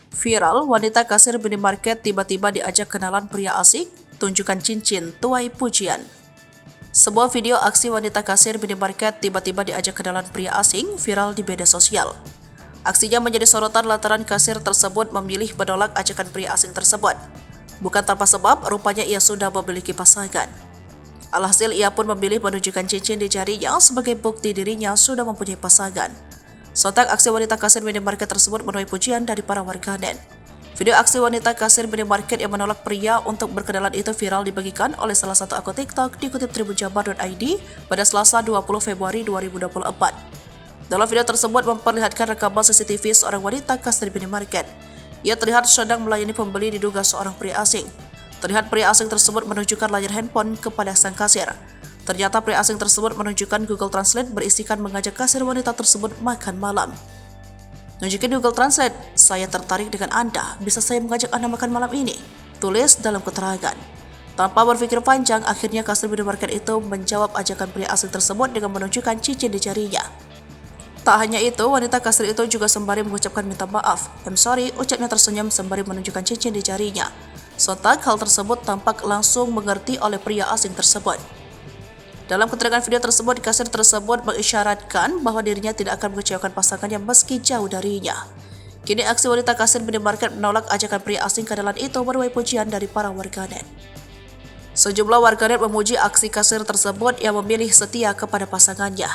Viral, wanita kasir minimarket tiba-tiba diajak kenalan pria asing, tunjukkan cincin, tuai pujian. Sebuah video aksi wanita kasir minimarket tiba-tiba diajak kenalan pria asing viral di media sosial. Aksinya menjadi sorotan lantaran kasir tersebut memilih menolak ajakan pria asing tersebut. Bukan tanpa sebab, rupanya ia sudah memiliki pasangan. Alhasil ia pun memilih menunjukkan cincin di jarinya sebagai bukti dirinya sudah mempunyai pasangan. Sontak aksi wanita kasir minimarket tersebut menuai pujian dari para warganet. Video aksi wanita kasir minimarket yang menolak pria untuk berkenalan itu viral dibagikan oleh salah satu akun TikTok dikutip tribunjabar.id pada Selasa 20 Februari 2024. Dalam video tersebut memperlihatkan rekaman CCTV seorang wanita kasir minimarket. Ia terlihat sedang melayani pembeli diduga seorang pria asing. Terlihat pria asing tersebut menunjukkan layar handphone kepada sang kasir. Ternyata pria asing tersebut menunjukkan Google Translate berisikan mengajak kasir wanita tersebut makan malam. Nunjukin Google Translate, saya tertarik dengan Anda, bisa saya mengajak Anda makan malam ini? Tulis dalam keterangan. Tanpa berpikir panjang, akhirnya kasir minimarket itu menjawab ajakan pria asing tersebut dengan menunjukkan cincin di jarinya. Tak hanya itu, wanita kasir itu juga sembari mengucapkan minta maaf. I'm sorry, ucapnya tersenyum sembari menunjukkan cincin di jarinya. Sontak hal tersebut tampak langsung mengerti oleh pria asing tersebut. Dalam keterangan video tersebut, kasir tersebut mengisyaratkan bahwa dirinya tidak akan mengecewakan pasangannya meski jauh darinya. Kini aksi wanita kasir minimarket menolak ajakan pria asing kenalan itu menuai pujian dari para warganet. Sejumlah warganet memuji aksi kasir tersebut yang memilih setia kepada pasangannya.